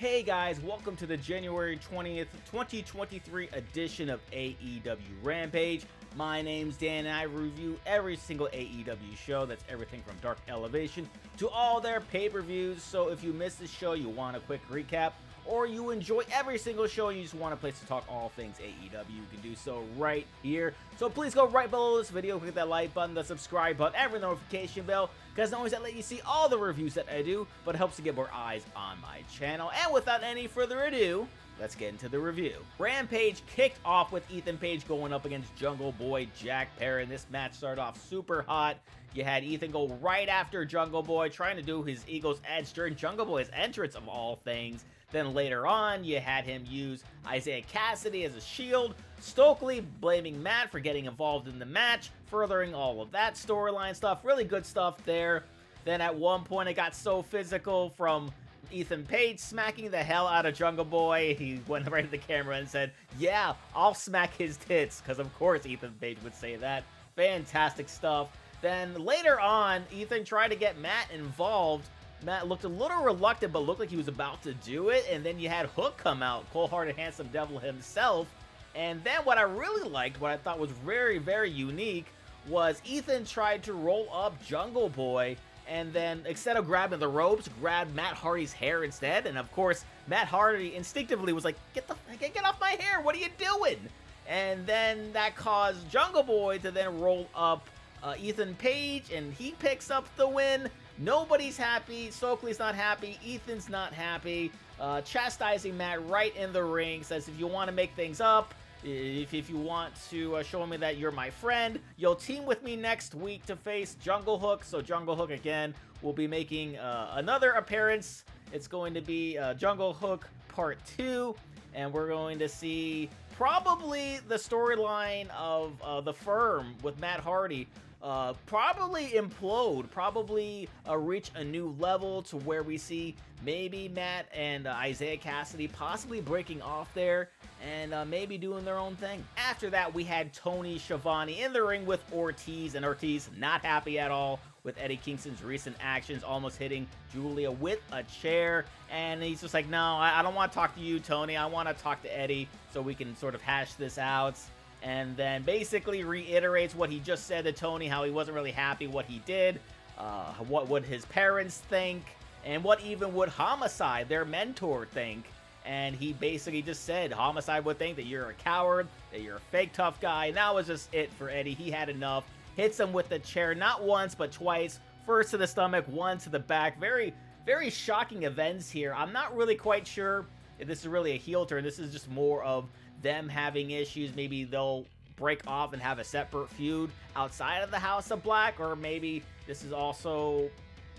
Hey guys, welcome to the January 20th, 2023 edition of AEW Rampage. My name's Dan and I review every single AEW show. That's everything from Dark Elevation to all their pay-per-views. So if you missed this show, you want a quick recap, or you enjoy every single show and you just want a place to talk all things AEW, you can do so right here. So please go right below this video, click that like button, the subscribe button, and the notification bell, because not only does that let you see all the reviews that I do, but it helps to get more eyes on my channel. And without any further ado, let's get into the review. Rampage kicked off with Ethan Page going up against Jungle Boy Jack Perrin. This match started off super hot. You had Ethan go right after Jungle Boy, trying to do his Eagle's Edge during Jungle Boy's entrance of all things. Then later on, you had him use Isaiah Cassidy as a shield, Stokely blaming Matt for getting involved in the match, furthering all of that storyline stuff. Really good stuff there. Then at one point, it got so physical from Ethan Page smacking the hell out of Jungle Boy. He went right to the camera and said, "Yeah, I'll smack his tits," because of course Ethan Page would say that. Fantastic stuff. Then later on, Ethan tried to get Matt involved. Matt looked a little reluctant, but looked like he was about to do it. And then you had Hook come out, cold-hearted, handsome devil himself. And then what I really liked, what I thought was very, very unique, was Ethan tried to roll up Jungle Boy, and then instead of grabbing the ropes, grabbed Matt Hardy's hair instead. And of course, Matt Hardy instinctively was like, get off my hair, what are you doing? And then that caused Jungle Boy to then roll up Ethan Page, and he picks up the win. Nobody's happy. Stokely's not happy. Ethan's not happy. Chastising Matt right in the ring. Says, if you want to make things up, if you want to show me that you're my friend, you'll team with me next week to face Jungle Hook. So Jungle Hook, again, will be making another appearance. It's going to be Jungle Hook Part 2. And we're going to see probably the storyline of the Firm with Matt Hardy probably implode, probably reach a new level to where we see maybe Matt and Isaiah Cassidy possibly breaking off there and maybe doing their own thing. After that, we had Tony Schiavone in the ring with Ortiz, and Ortiz not happy at all with Eddie Kingston's recent actions, almost hitting Julia with a chair. And he's just like, no, I don't want to talk to you, Tony. I want to talk to Eddie so we can sort of hash this out. And then basically reiterates what he just said to Tony, how he wasn't really happy what he did, what would his parents think, and what even would Homicide, their mentor, think. And he basically just said Homicide would think that you're a coward, that you're a fake tough guy. And that was just it for Eddie. He had enough. Hits him with the chair, not once, but twice. First to the stomach, one to the back. Very, very shocking events here. I'm not really quite sure if this is really a heel turn. This is just more of them having issues. Maybe they'll break off and have a separate feud outside of the House of Black, or maybe this is also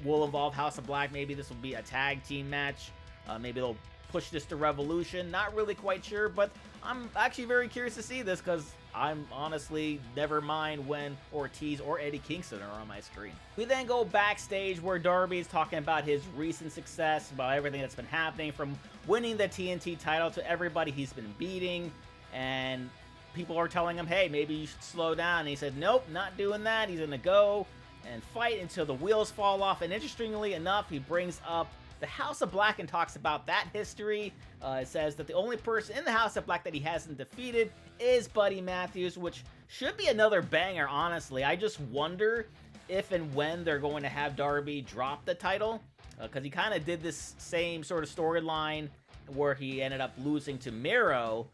will involve House of Black. Maybe this will be a tag team match. Maybe they'll push this to Revolution. Not really quite sure, but I'm actually very curious to see this, because I'm honestly never mind when Ortiz or Eddie Kingston are on my screen. We then go backstage where Darby is talking about his recent success, about everything that's been happening, from winning the TNT title to everybody he's been beating, and people are telling him, hey, maybe you should slow down. And he said, nope, not doing that. He's gonna go and fight until the wheels fall off. And interestingly enough, he brings up the House of Black and talks about that history. It says that the only person in the House of Black that he hasn't defeated is Buddy Matthews, which should be another banger, honestly. I just wonder if and when they're going to have Darby drop the title, because he kind of did this same sort of storyline where he ended up losing to Miro.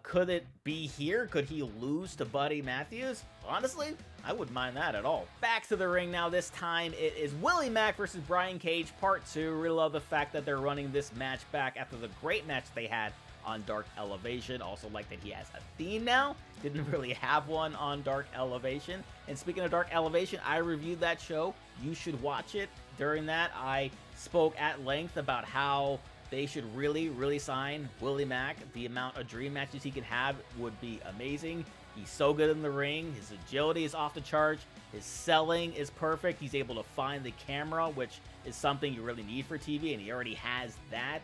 Could it be here? Could he lose to Buddy Matthews? Honestly, I wouldn't mind that at all. Back to the ring now. This time it is Willie Mack versus Brian Cage Part 2. Really love the fact that they're running this match back after the great match they had on Dark Elevation. Also like that he has a theme now. Didn't really have one on Dark Elevation. And speaking of Dark Elevation, I reviewed that show. You should watch it. During that, I spoke at length about how they should really sign Willie Mack. The amount of dream matches he can have would be amazing. He's so good in the ring. His agility is off the charts. His selling is perfect. He's able to find the camera, which is something you really need for TV, and he already has that.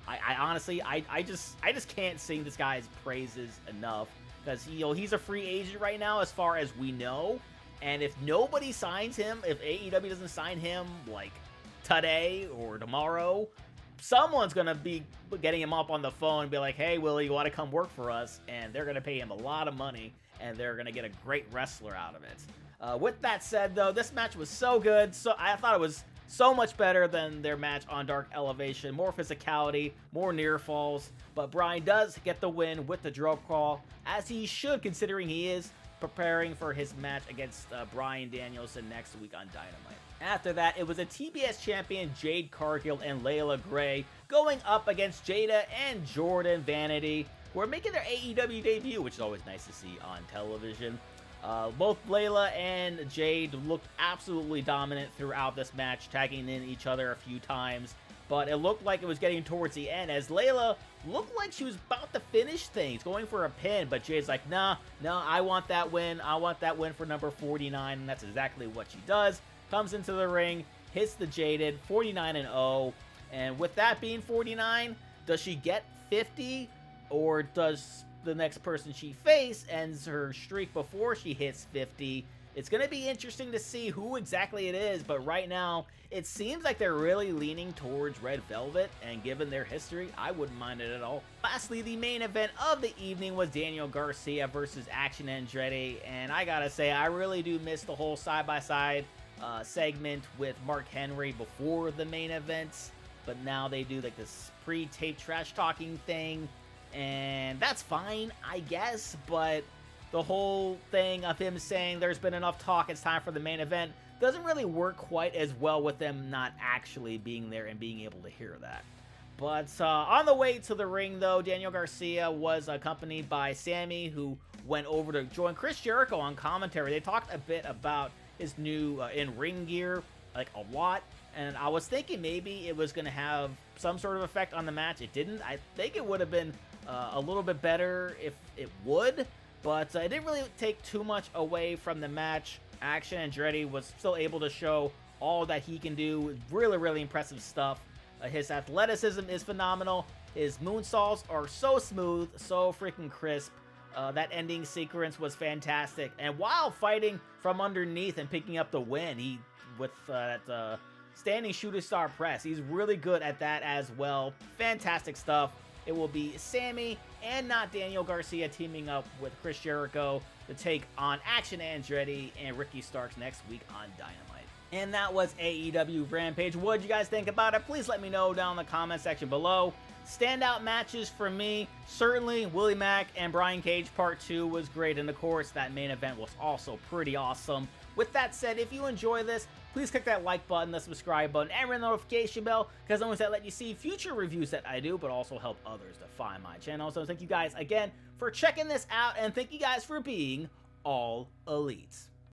I honestly, I just can't sing this guy's praises enough, because he's a free agent right now as far as we know. And if nobody signs him, if AEW doesn't sign him like today or tomorrow, someone's going to be getting him up on the phone and be like, hey, Willie, you want to come work for us? And they're going to pay him a lot of money, and they're going to get a great wrestler out of it. With that said, though, this match was so good. So I thought it was so much better than their match on Dark Elevation. More physicality, more near falls. But Bryan does get the win with the drop crawl, as he should, considering he is preparing for his match against Bryan Danielson next week on Dynamite. After that, it was a TBS champion Jade Cargill and Leila Grey going up against Jada and Jordyn Vanity, who are making their AEW debut, which is always nice to see on television. Both Leila and Jade looked absolutely dominant throughout this match, tagging in each other a few times. But it looked like it was getting towards the end, as Leila looked like she was about to finish things, going for a pin. But Jade's like, nah, I want that win. I want that win for number 49, and that's exactly what she does. Comes into the ring, hits the Jaded, 49-0. And with that being 49, does she get 50? Or does the next person she faces ends her streak before she hits 50? It's going to be interesting to see who exactly it is, but right now, it seems like they're really leaning towards Red Velvet, and given their history, I wouldn't mind it at all. Lastly, the main event of the evening was Daniel Garcia versus Action Andretti, and I gotta say, I really do miss the whole side-by-side segment with Mark Henry before the main event, but now they do like this pre-tape trash-talking thing, and that's fine, I guess, but the whole thing of him saying there's been enough talk, it's time for the main event, doesn't really work quite as well with them not actually being there and being able to hear that. But on the way to the ring, though, Daniel Garcia was accompanied by Sammy, who went over to join Chris Jericho on commentary. They talked a bit about his new in-ring gear, like a lot, and I was thinking maybe it was going to have some sort of effect on the match. It didn't. I think it would have been a little bit better if it would, but it didn't really take too much away from the match. Action Andretti was still able to show all that he can do. Really, really impressive stuff. His athleticism is phenomenal. His moonsaults are so smooth, so freaking crisp. That ending sequence was fantastic. And while fighting from underneath and picking up the win, with that standing shooting star press, he's really good at that as well. Fantastic stuff. It will be Sammy and not Daniel Garcia teaming up with Chris Jericho to take on Action Andretti and Ricky Starks next week on Dynamite. And that was AEW Rampage. What did you guys think about it? Please let me know down in the comment section below. Standout matches for me, certainly Willie Mack and Brian Cage Part 2 was great, and of course that main event was also pretty awesome. With that said, if you enjoy this, please click that like button, the subscribe button, and ring the notification bell, because I'm going to let you see future reviews that I do, but also help others to find my channel. So thank you guys again for checking this out, and thank you guys for being all elites.